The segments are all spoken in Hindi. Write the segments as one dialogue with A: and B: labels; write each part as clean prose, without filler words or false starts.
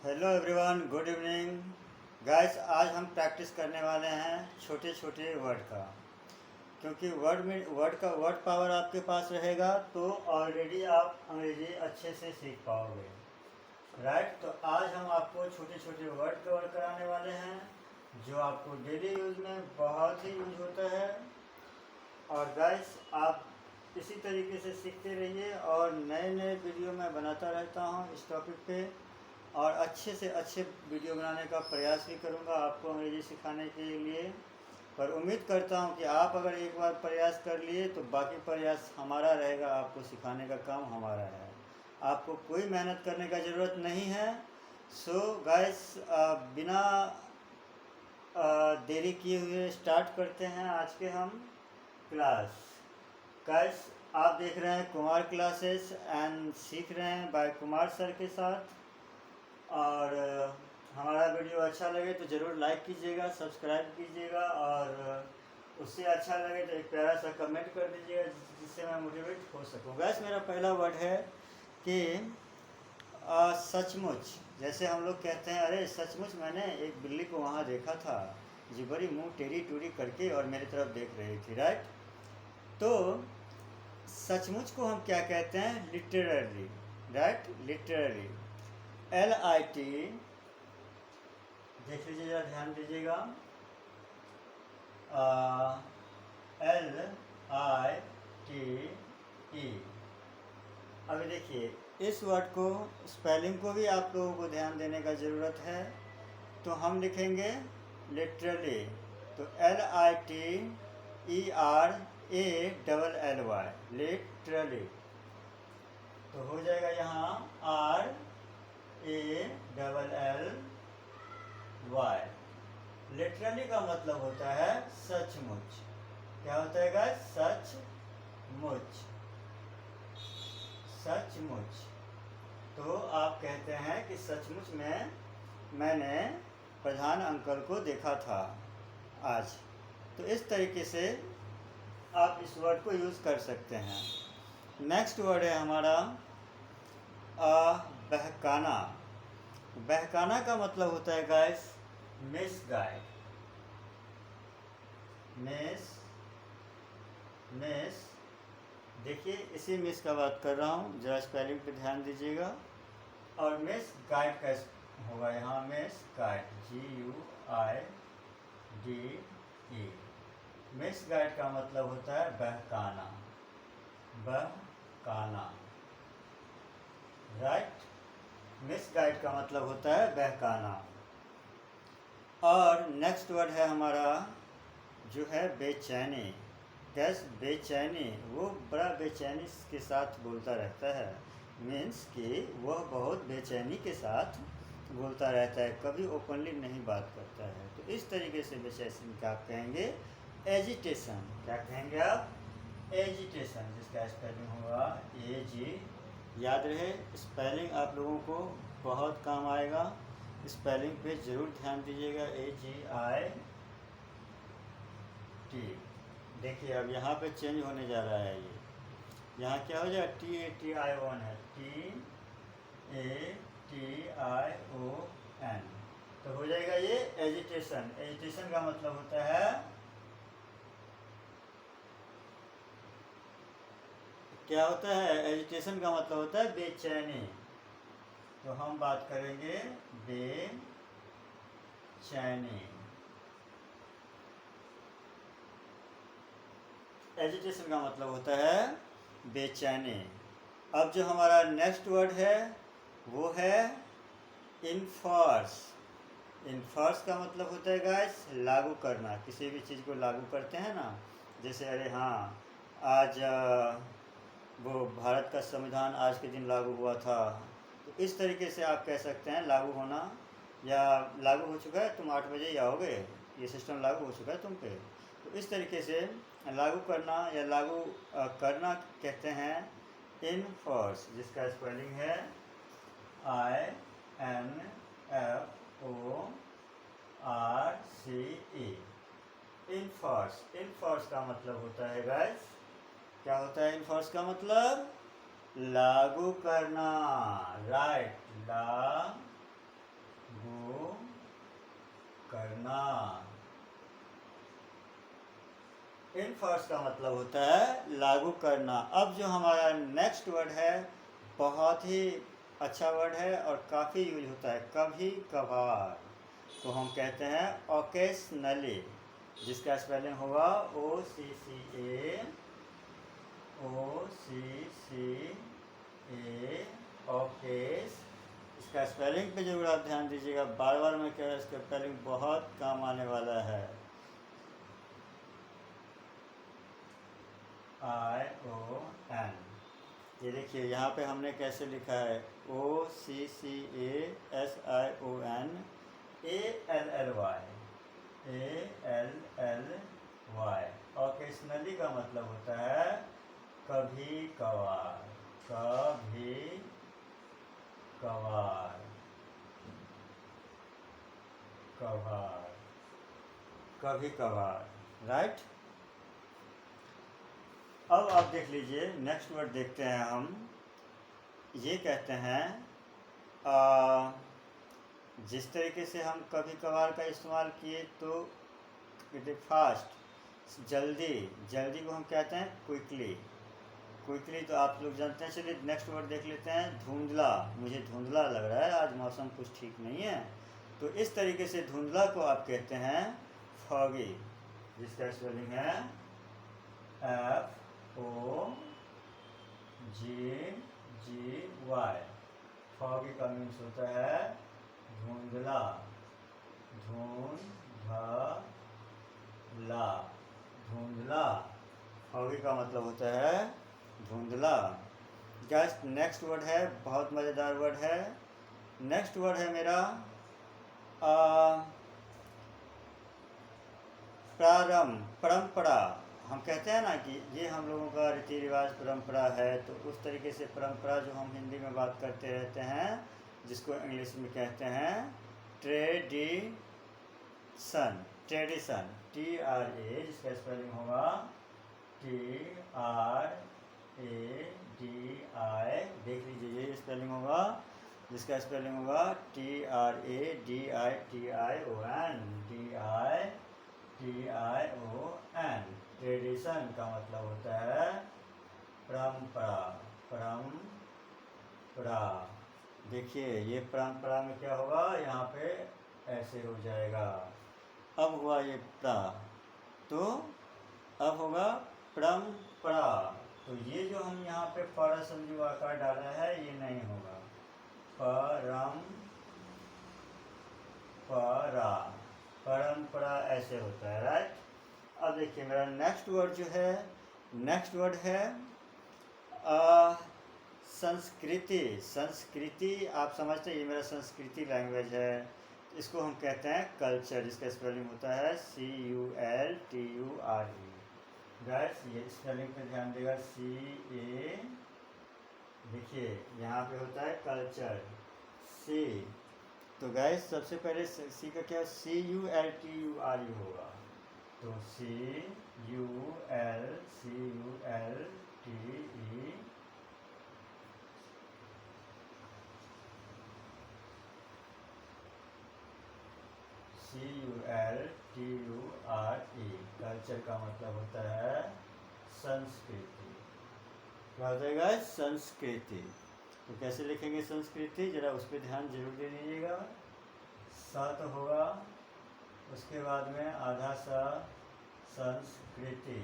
A: Hello everyone, good evening guys. आज हम प्रैक्टिस करने वाले हैं छोटे छोटे वर्ड का, क्योंकि वर्ड का वर्ड पावर आपके पास रहेगा तो ऑलरेडी आप अंग्रेजी अच्छे से सीख पाओगे। राइट, तो आज हम आपको छोटे छोटे वर्ड कवर कराने वाले हैं जो आपको डेली यूज़ में बहुत ही यूज होता है। और गाइस, आप इसी तरीके से सीखते रहिए और नए नए वीडियो मैं बनाता रहता हूँ इस टॉपिक पे, और अच्छे से अच्छे वीडियो बनाने का प्रयास भी करूँगा आपको अंग्रेजी सिखाने के लिए। पर उम्मीद करता हूँ कि आप अगर एक बार प्रयास कर लिए तो बाकी प्रयास हमारा रहेगा, आपको सिखाने का काम हमारा है। आपको कोई मेहनत करने का ज़रूरत नहीं है। सो गाइस, बिना देरी किए हुए स्टार्ट करते हैं आज के हम क्लास। गाइस, आप देख रहे हैं कुमार क्लासेस एंड सीख रहे हैं बाय कुमार सर के साथ। और हमारा वीडियो अच्छा लगे तो ज़रूर लाइक कीजिएगा, सब्सक्राइब कीजिएगा, और उससे अच्छा लगे तो एक प्यारा सा कमेंट कर दीजिएगा जिससे मैं मोटिवेट हो सकूँ। वैसे मेरा पहला वर्ड है कि सचमुच। जैसे हम लोग कहते हैं, अरे सचमुच मैंने एक बिल्ली को वहाँ देखा था जी, बड़ी मुँह टेढ़ी टूढ़ी करके और मेरी तरफ देख रही थी। राइट, तो सचमुच को हम क्या कहते हैं? लिटरली। Right, literally. LIT, देख लीजिए जरा, ध्यान दीजिएगा। LITE। अभी देखिए, इस वर्ड को स्पेलिंग को भी आप लोगों को ध्यान देने का ज़रूरत है। तो हम लिखेंगे लिटरली, तो LITERALLY, लिटरली। तो हो जाएगा यहाँ RALLY। लिटरली का मतलब होता है सचमुच। क्या होता है गाइस? सचमुच, सचमुच। तो आप कहते हैं कि सचमुच में मैंने प्रधान अंकल को देखा था आज। तो इस तरीके से आप इस वर्ड को यूज़ कर सकते हैं। नेक्स्ट वर्ड है हमारा बहकाना। बहकाना का मतलब होता है गाइस मिसगाइड। मिस, देखिए इसी मिस का बात कर रहा हूँ, जरा स्पेलिंग पे ध्यान दीजिएगा। और मिस गाइड का होगा यहाँ, miss guide, GUIDE। Miss guide का मतलब होता है बहकाना, बहकाना। राइट, मिस गाइड का मतलब होता है बहकाना। और नेक्स्ट वर्ड है हमारा जो है बेचैनी। कैस? बेचैनी, वो बड़ा बेचैनी के साथ बोलता रहता है। मीन्स कि वह बहुत बेचैनी के साथ बोलता रहता है, कभी ओपनली नहीं बात करता है। तो इस तरीके से बेचैनी का आप कहेंगे एजिटेशन। क्या कहेंगे आप? एजिटेशन, जिसका स्पेलिंग होगा AG। याद रहे, स्पेलिंग आप लोगों को बहुत काम आएगा। स्पेलिंग पे ज़रूर ध्यान दीजिएगा, AGIT। देखिए अब यहाँ पे चेंज होने जा रहा है, ये यहाँ क्या हो जाएगा? TATION है, TATION। तो हो जाएगा ये एजिटेशन। एजिटेशन का मतलब होता है, क्या होता है? एजिटेशन का मतलब होता है बेचैनी। तो हम बात करेंगे बेचैनी। एजिटेशन का मतलब होता है बेचैनी। अब जो हमारा नेक्स्ट वर्ड है वो है इन्फोर्स। इन्फोर्स का मतलब होता है गाइस लागू करना। किसी भी चीज़ को लागू करते हैं ना, जैसे अरे हाँ, आज वो भारत का संविधान आज के दिन लागू हुआ था। तो इस तरीके से आप कह सकते हैं लागू होना, या लागू हो चुका है, तुम 8 बजे आओगे, ये सिस्टम लागू हो चुका है तुम पे। तो इस तरीके से लागू करना या लागू करना कहते हैं इनफोर्स, जिसका स्पेलिंग है INFORCE। इनफोर्स। इनफोर्स का मतलब होता है गाइस, क्या होता है इनफोर्स का मतलब? लागू करना। राइट, लागू लागू करना। इन्फोर्स का मतलब होता है लागू करना। अब जो हमारा नेक्स्ट वर्ड है बहुत ही अच्छा वर्ड है और काफ़ी यूज होता है, कभी कभार। तो हम कहते हैं ओकेशनली, जिसका स्पेलिंग होगा OCCA ओकेश। इसका स्पेलिंग पे जरूर आप ध्यान दीजिएगा, बार बार मैं कह रहा हूँ, इसका स्पेलिंग बहुत काम आने वाला है। ION। ये देखिए यहाँ पे हमने कैसे लिखा है OCCASION ओकेशनली का मतलब होता है कभी कभार, कभी कभार, कभार, कभी कभार, राइट। अब आप देख लीजिए नेक्स्ट वर्ड देखते हैं हम। ये कहते हैं जिस तरीके से हम कभी कभार का इस्तेमाल किए तो फास्ट, जल्दी, जल्दी को हम कहते हैं क्विकली। क्विकली तो आप लोग जानते हैं। चलिए नेक्स्ट वर्ड देख लेते हैं, धुंधला। मुझे धुंधला लग रहा है, आज मौसम कुछ ठीक नहीं है, तो इस तरीके से धुंधला को आप कहते हैं फॉगी, जिसका स्पेलिंग है FOGGY। फॉगी का मीन्स होता है धुंधला, धुंधला, धुंधला। फॉगी का मतलब होता है धुंधला। गाइस नेक्स्ट वर्ड है, बहुत मज़ेदार वर्ड है। नेक्स्ट वर्ड है मेरा प्रारंभ, परंपरा। हम कहते हैं ना कि ये हम लोगों का रीति रिवाज परंपरा है, तो उस तरीके से परंपरा जो हम हिंदी में बात करते रहते हैं, जिसको इंग्लिश में कहते हैं ट्रेडिशन। ट्रेडिशन, TRA, जिसका स्पेलिंग होगा TRADI। देख लीजिए ये स्पेलिंग होगा, जिसका स्पेलिंग होगा TRADITION, DITION। ट्रेडिशन का मतलब होता है परंपरा, परंपरा। देखिए ये परंपरा में क्या होगा, यहाँ पे ऐसे हो जाएगा। अब हुआ ये प्रा, तो अब होगा परंपरा। तो ये जो हम यहाँ पे फरा समझू आकार डाला है, ये नहीं होगा। परंपरा, परंपरा ऐसे होता है, राइट। अब देखिए मेरा नेक्स्ट वर्ड जो है, नेक्स्ट वर्ड है संस्कृति। संस्कृति आप समझते हैं, ये मेरा संस्कृति लैंग्वेज है, इसको हम कहते हैं कल्चर, जिसका स्पेलिंग होता है CULTURE। गैस ये स्पेलिंग पे ध्यान देगा, CA। देखिए यहाँ पे होता है कल्चर, C। तो गैस सबसे पहले C का क्या, CULTURE होगा, तो CULTURE। कल्चर का मतलब होता है संस्कृति। क्या हो जाएगा, संस्कृति। तो कैसे लिखेंगे संस्कृति, जरा उस पर ध्यान जरूर दे दीजिएगा। सा तो होगा, उसके बाद में आधा सा, संस्कृति,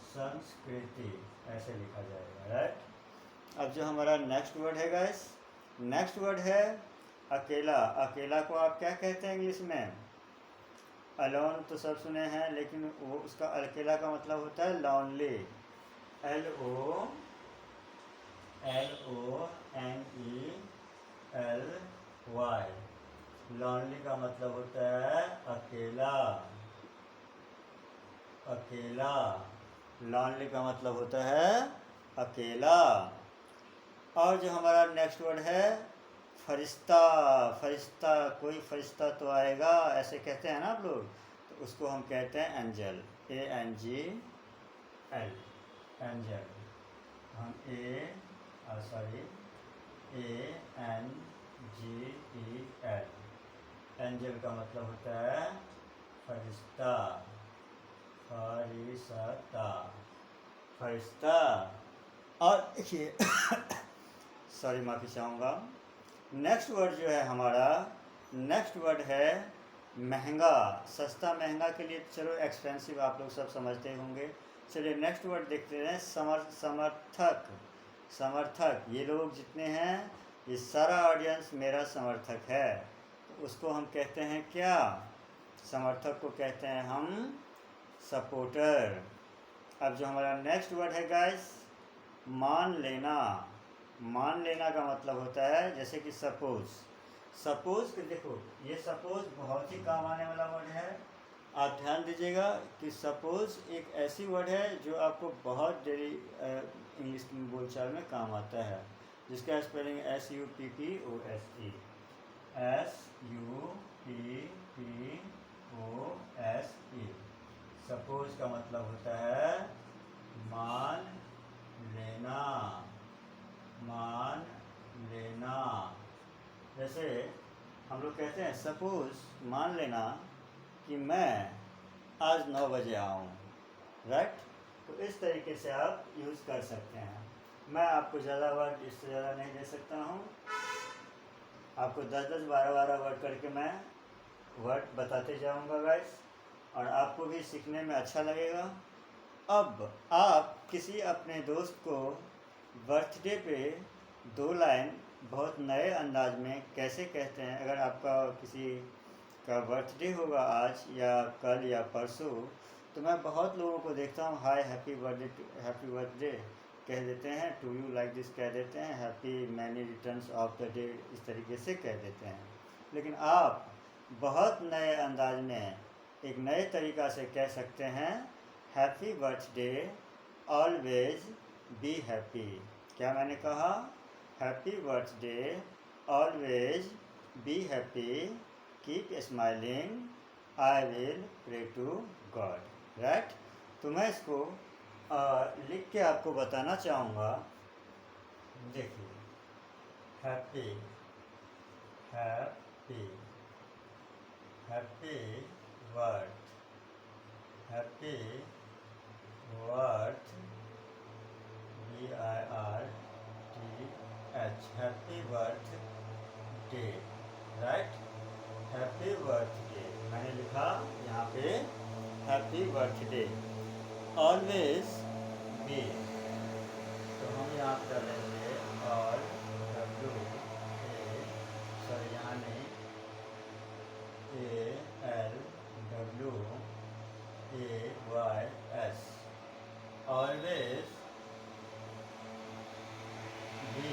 A: संस्कृति ऐसे लिखा जाएगा, राइट। अब जो हमारा नेक्स्ट वर्ड है गाइस, नेक्स्ट वर्ड है अकेला। अकेला को आप क्या कहते हैं इंग्लिश में, अलोन तो सब सुने हैं, लेकिन वो उसका अकेला का मतलब होता है लॉनली, LONELY। लॉनली का मतलब होता है अकेला, अकेला। लॉनली का मतलब होता है अकेला। और जो हमारा नेक्स्ट वर्ड है फरिश्ता। फरिश्ता, कोई फरिश्ता तो आएगा, ऐसे कहते हैं ना आप लोग, तो उसको हम कहते हैं एंजल, ANGL, एंजल। हम ANGEL ANGEL। एंजल का मतलब होता है फरिश्ता, फरिश्ता, फरिश्ता। और देखिए सॉरी माफ़ी चाहूँगा। नेक्स्ट वर्ड जो है हमारा, नेक्स्ट वर्ड है महंगा। सस्ता महंगा के लिए चलो एक्सपेंसिव आप लोग सब समझते होंगे। चलिए नेक्स्ट वर्ड देखते हैं, समर्थक। समर्थक, ये लोग जितने हैं ये सारा ऑडियंस मेरा समर्थक है, तो उसको हम कहते हैं क्या? समर्थक को कहते हैं हम सपोर्टर। अब जो हमारा नेक्स्ट वर्ड है गाइस, मान लेना। मान लेना का मतलब होता है जैसे कि सपोज कि देखो ये सपोज बहुत ही काम आने वाला वर्ड है। आप ध्यान दीजिएगा कि सपोज एक ऐसी वर्ड है जो आपको बहुत डेली इंग्लिश में बोलचाल में काम आता है, जिसका स्पेलिंग SUPPOSE। SUPPOSE। सपोज का मतलब होता है मान लेना, मान लेना। जैसे हम लोग कहते हैं सपोज मान लेना कि मैं आज 9 बजे आऊँ, राइट? तो इस तरीके से आप यूज़ कर सकते हैं। मैं आपको ज़्यादा वर्ड इससे ज़्यादा नहीं दे सकता हूँ, आपको 10-10, 12-12 वर्ड करके मैं वर्ड बताते जाऊँगा गाइस, और आपको भी सीखने में अच्छा लगेगा। अब आप किसी अपने दोस्त को बर्थडे पे 2 लाइन बहुत नए अंदाज में कैसे कहते हैं? अगर आपका किसी का बर्थडे होगा आज या कल या परसों, तो मैं बहुत लोगों को देखता हूँ हाय हैप्पी बर्थडे कह देते हैं, टू यू लाइक दिस कह देते हैं, happy many returns of the day इस तरीके से कह देते हैं। लेकिन आप बहुत नए अंदाज में एक नए तरीक़ा से कह सकते हैं happy birthday, always be happy. क्या मैंने कहा? Happy birthday, always be happy, keep smiling, I will pray to God. Right? तो मैं इसको लिख के आपको बताना चाहूँगा। देखिए happy, happy, happy birth, happy birth, BIRTH, happy birth day. Right? Happy birthday मैंने लिखा यहाँ पे हैप्पी बर्थडे, ऑलवेज बी। तो हम यहाँ पर लेंगे और सॉरी यहाँ नहीं, ALWAYS, always be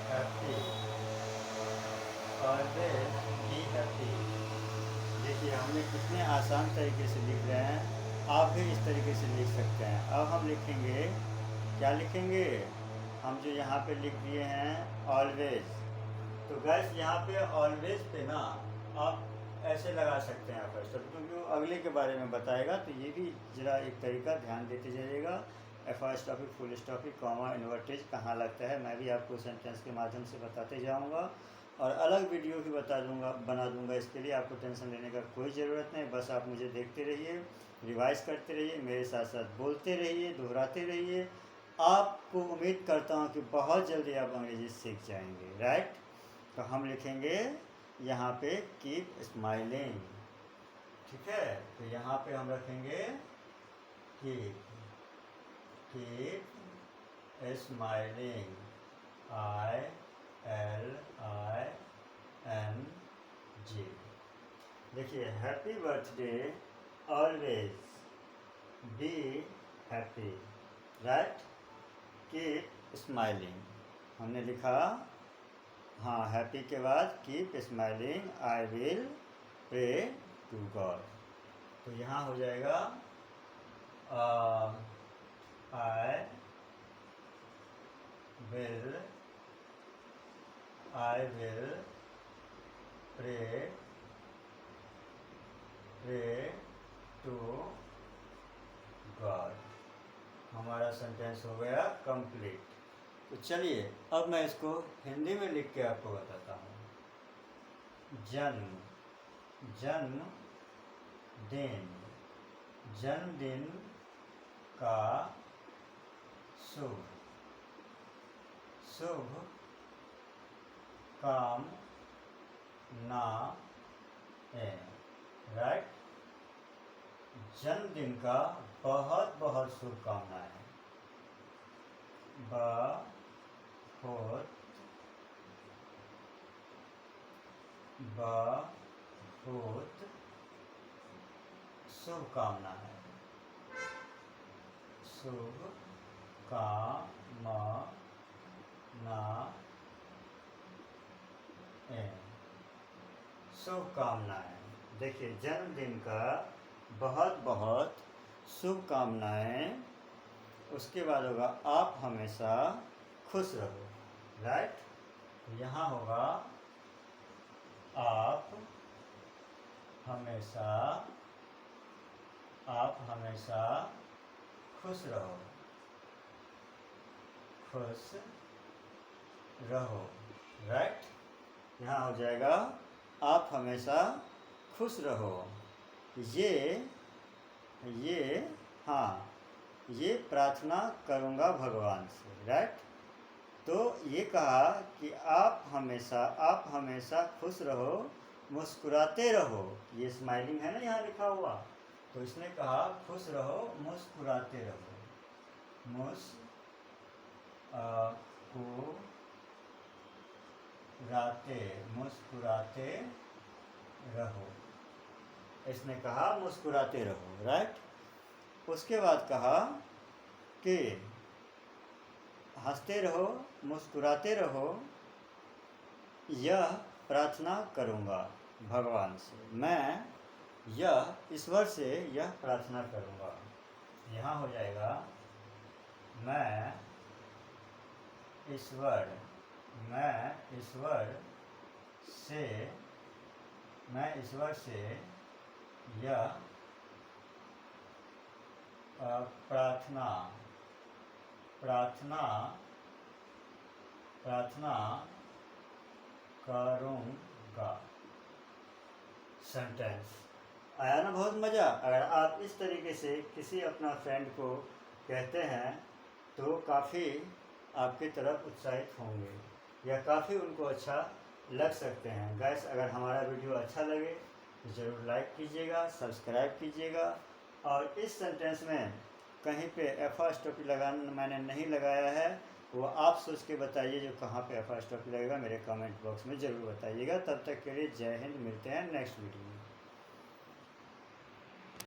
A: happy, always be happy. देखिए हमने कितने आसान तरीके से लिख रहे हैं, आप भी इस तरीके से लिख सकते हैं। अब हम लिखेंगे, क्या लिखेंगे? हम जो यहाँ पे लिख दिए हैं ऑलवेज, तो गैस यहाँ पे ऑलवेज पे ना आप ऐसे लगा सकते हैं फर्स्ट, क्योंकि वो अगले के बारे में बताएगा, तो ये भी ज़रा एक तरीका ध्यान देते जाइएगा। First topic, full stop, comma, inverted कहाँ लगता है, मैं भी आपको सेंटेंस के माध्यम से बताते जाऊँगा, और अलग वीडियो भी बना दूंगा। इसके लिए आपको टेंशन लेने का कोई ज़रूरत नहीं, बस आप मुझे देखते रहिए, रिवाइज करते रहिए, मेरे साथ साथ बोलते रहिए, दोहराते रहिए। आपको उम्मीद करता हूँ कि बहुत जल्दी आप अंग्रेजी सीख जाएंगे। राइट? तो हम लिखेंगे यहाँ पे कीप स्माइलिंग, ठीक है? तो यहाँ पे हम रखेंगे कीप स्माइलिंग, ILING। देखिए happy birthday, always be happy, right? Keep smiling हमने लिखा, हाँ हैप्पी के बाद keep smiling, I will pray to God. तो यहाँ हो जाएगा I will pray to God. हमारा सेंटेंस हो गया कंप्लीट। तो चलिए अब मैं इसको हिंदी में लिख के आपको बताता हूँ। जन्म, जन्म दिन, जन्मदिन का शुभ, शुभ काम ना है, राइट। जन्मदिन का बहुत बहुत शुभकामनाएं, बहुत बहुत शुभकामनाएं, शुभकामनाएं। देखिए जन्मदिन का बहुत बहुत शुभकामनाएं। उसके बाद होगा आप हमेशा खुश रहो, राइट। यहाँ होगा आप हमेशा खुश रहो, खुश रहो, राइट। यहाँ हो जाएगा आप हमेशा खुश रहो। ये हाँ, ये प्रार्थना करूँगा भगवान से, राइट। तो ये कहा कि आप हमेशा खुश रहो, मुस्कुराते रहो। ये स्माइलिंग है ना यहाँ लिखा हुआ, तो इसने कहा खुश रहो, मुस्कुराते रहो, मुस्कुराते रहो। इसने कहा मुस्कुराते रहो, राइट। उसके बाद कहा कि हंसते रहो, मुस्कुराते रहो, यह प्रार्थना करूँगा भगवान से, मैं ईश्वर से यह प्रार्थना करूँगा। यहाँ हो जाएगा मैं ईश्वर से यह प्रार्थना करूँगा। सेंटेंस आया ना बहुत मज़ा। अगर आप इस तरीके से किसी अपना फ्रेंड को कहते हैं तो काफ़ी आपकी तरफ उत्साहित होंगे या काफ़ी उनको अच्छा लग सकते हैं। गाइस अगर हमारा वीडियो अच्छा लगे तो ज़रूर लाइक कीजिएगा, सब्सक्राइब कीजिएगा। और इस सेंटेंस में कहीं पे एफआस्टॉपी लगाना मैंने नहीं लगाया है, वो आप सोच के बताइए जो कहाँ पे एफआस्टॉपी लगेगा, मेरे कमेंट बॉक्स में ज़रूर बताइएगा। तब तक के लिए जय हिंद, मिलते हैं नेक्स्ट वीडियो में।